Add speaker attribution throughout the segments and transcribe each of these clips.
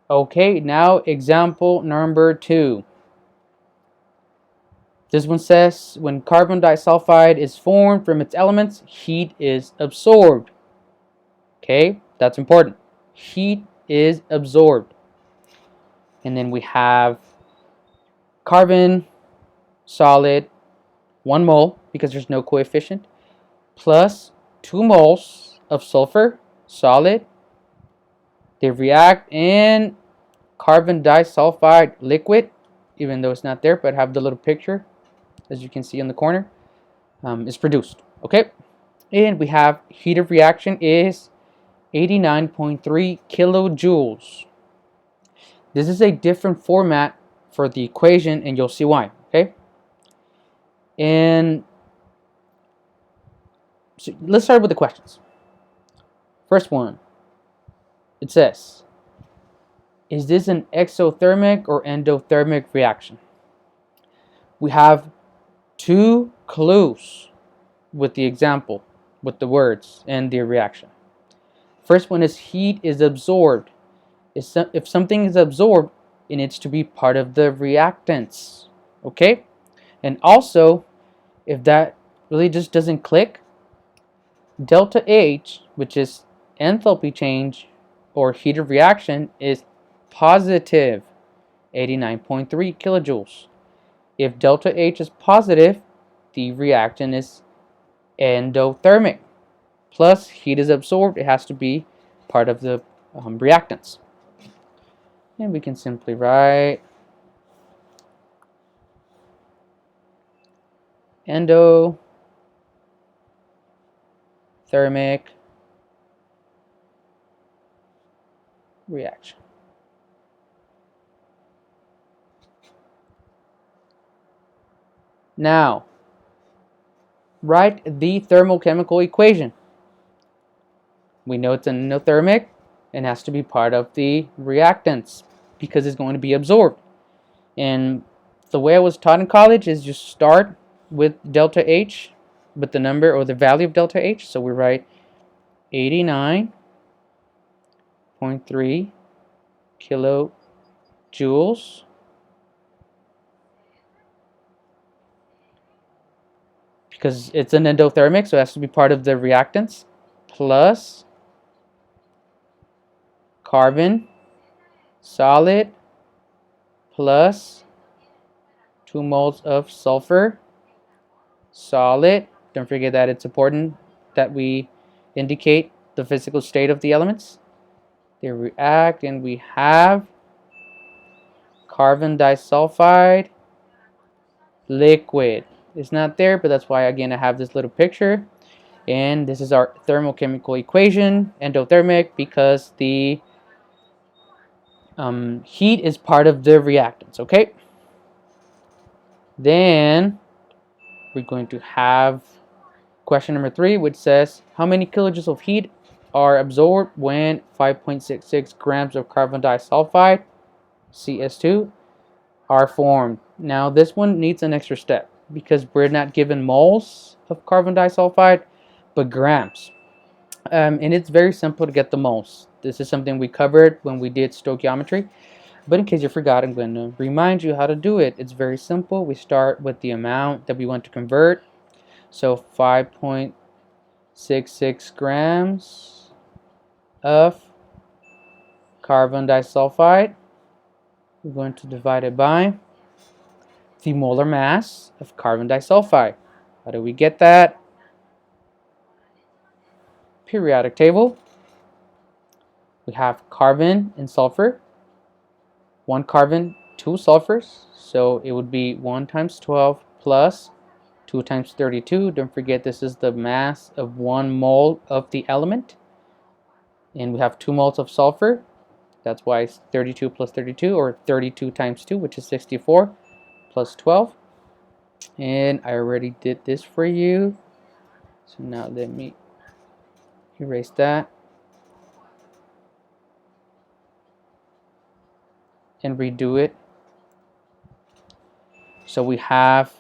Speaker 1: Okay, now example number 2. This one says when carbon disulfide is formed from its elements, heat is absorbed. Okay, that's important. Heat is absorbed. And then we have carbon solid 1 mole because there's no coefficient plus 2 moles of sulfur solid. They react in carbon disulfide liquid, even though it's not there, but have the little picture as you can see in the corner, is produced. Okay, and we have heat of reaction is 89.3 kilojoules. This is a different format for the equation, and you'll see why. Okay, and so let's start with the questions. First one, it says, is this an exothermic or endothermic reaction? We have 2 clues with the example, with the words and the reaction. First one is heat is absorbed. If something is absorbed, it needs to be part of the reactants. Okay? And also, if that really just doesn't click, delta H, which is enthalpy change or heat of reaction, is positive 89.3 kilojoules. If delta H is positive, the reactant is endothermic. Plus, heat is absorbed, it has to be part of the reactants. And we can simply write endothermic reaction. Now, write the thermochemical equation. We know it's an endothermic and has to be part of the reactants because it's going to be absorbed. And the way I was taught in college is just start with delta H, with the number or the value of delta H. So we write 89.3 kilojoules because it's an endothermic, so it has to be part of the reactants, plus carbon solid plus 2 moles of sulfur solid. Don't forget that it's important that we indicate the physical state of the elements. They react and we have carbon disulfide liquid. It's not there, but that's why again I have this little picture. And this is our thermochemical equation, endothermic, because the heat is part of the reactants. Okay, then we're going to have question number 3, which says how many kilojoules of heat are absorbed when 5.66 grams of carbon disulfide CS2 are formed. Now this one needs an extra step because we're not given moles of carbon disulfide but grams, and it's very simple to get the moles. This is something we covered when we did stoichiometry, but in case you forgot, I'm going to remind you how to do it. It's very simple. We start with the amount that we want to convert, so 5.66 grams of carbon disulfide. We're going to divide it by the molar mass of carbon disulfide. How do we get that? Periodic table. We have carbon and sulfur. 1 carbon, 2 sulfurs. So it would be 1 times 12 plus 2 times 32. Don't forget this is the mass of 1 mole of the element. And we have 2 moles of sulfur. That's why it's 32 plus 32, or 32 times 2, which is 64, plus 12. And I already did this for you. So now let me erase that and redo it. So we have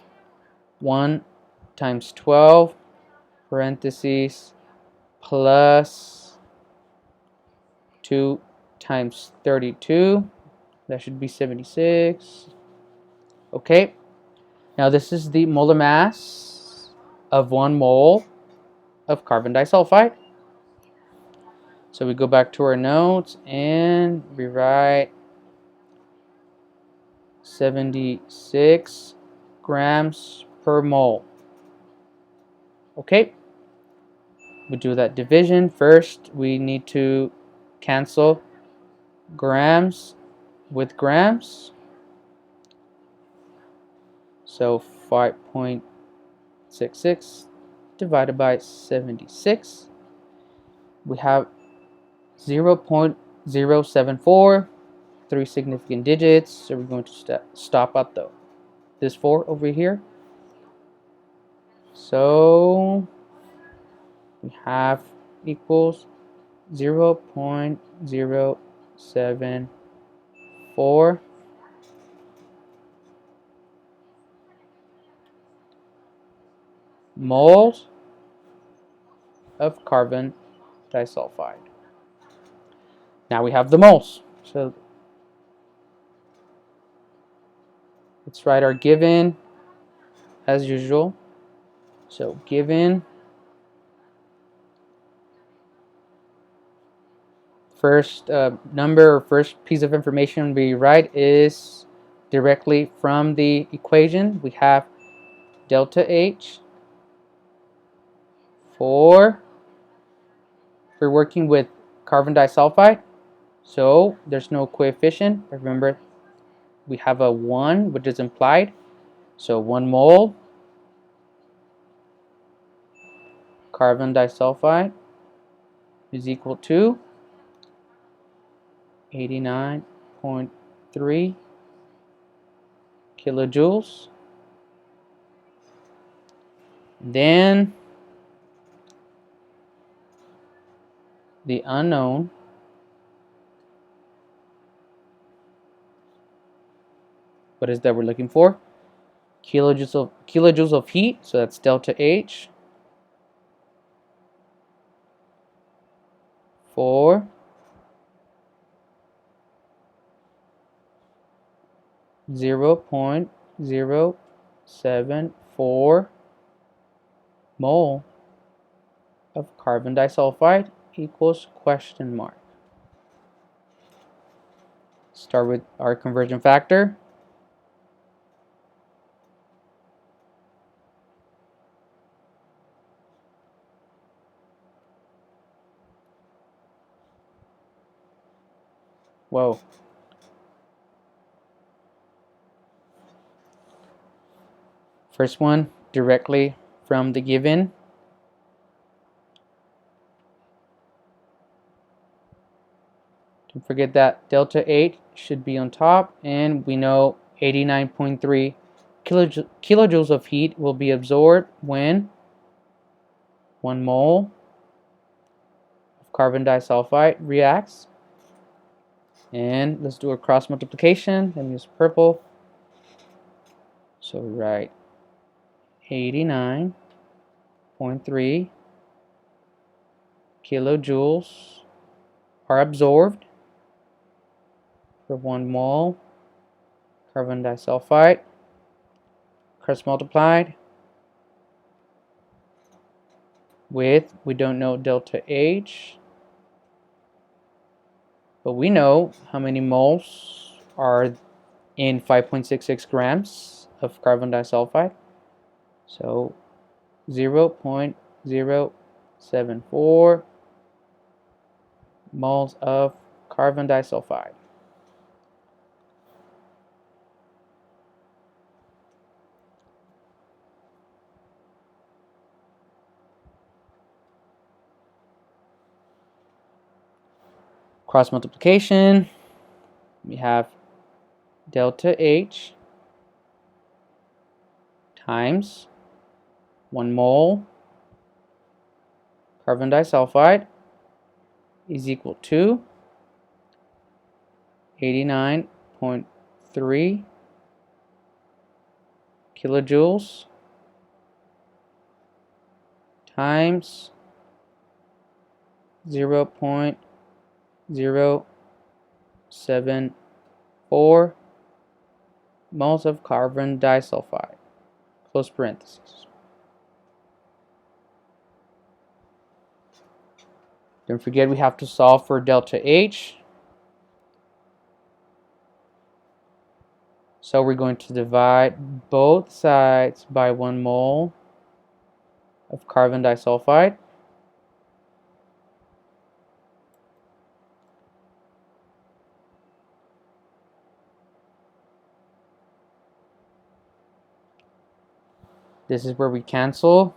Speaker 1: 1 times 12 parentheses plus 2 times 32. That should be 76. Okay. Now this is the molar mass of 1 mole of carbon disulfide. So we go back to our notes and we write 76 grams per mole. Okay. We do that division. First, we need to cancel grams with grams. So 5.66 divided by 76. We have 0.074, 3 significant digits. So we're going to stop at this 4 over here. So we have equals 0.074 moles of carbon disulfide. Now we have the moles. So let's write our given as usual. So given, first number or first piece of information we write is directly from the equation. We have delta H for, we're working with carbon disulfide, so there's no coefficient. Remember, we have a 1 which is implied, so 1 mole carbon disulfide is equal to 89.3 kilojoules. Then the unknown, what is that we're looking for? Kilojoules of heat, so that's delta H for 0.074 mole of carbon disulfide equals question mark. Start with our conversion factor. Whoa. First one, directly from the given. Don't forget that delta H should be on top, and we know 89.3 kilojoules of heat will be absorbed when 1 mole of carbon disulfide reacts. And let's do a cross multiplication and use purple. So we write 89.3 kilojoules are absorbed for 1 mole carbon disulfide, cross multiplied with, we don't know delta H, but we know how many moles are in 5.66 grams of carbon disulfide. So 0.074 moles of carbon disulfide. Cross multiplication, we have delta H times 1 mole carbon disulfide is equal to 89.3 kilojoules times 0.074 0.074 moles of carbon disulfide, close parentheses. Don't forget we have to solve for delta H. So we're going to divide both sides by 1 mole of carbon disulfide. This is where we cancel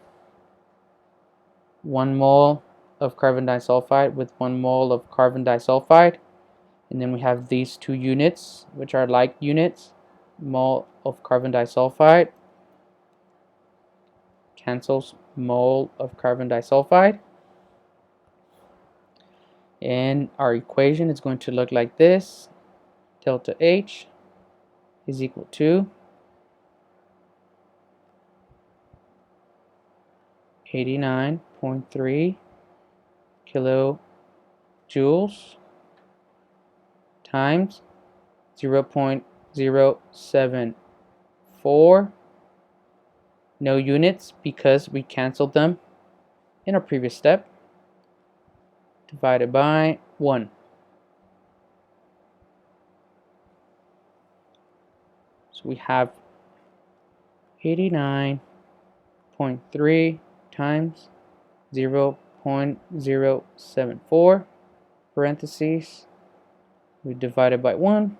Speaker 1: 1 mole of carbon disulfide with 1 mole of carbon disulfide. And then we have these two units, which are like units. Mole of carbon disulfide cancels mole of carbon disulfide. And our equation is going to look like this. Delta H is equal to 89.3 kilojoules times 0.074. No units because we canceled them in our previous step. Divided by 1. So we have 89.3 times 0.074 parentheses. We divide it by 1.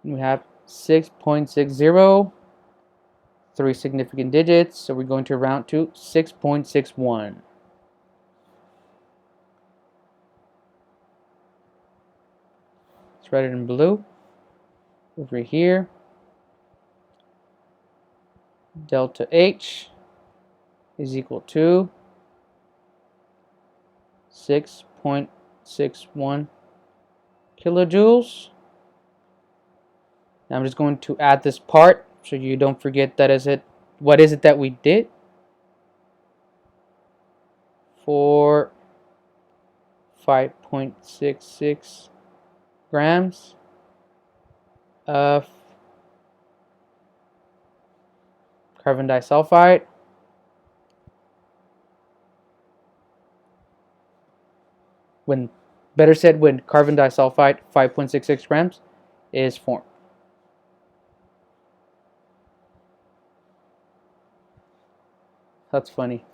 Speaker 1: And we have 6.60. 3 significant digits, so we're going to round to 6.61. Let's write it in blue. Over here, delta H is equal to 6.61 kilojoules. Now I'm just going to add this part so you don't forget that is it. What is it that we did? For 5.66 grams of carbon disulfide when carbon disulfide 5.66 grams is formed. That's funny.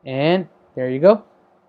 Speaker 1: And there you go.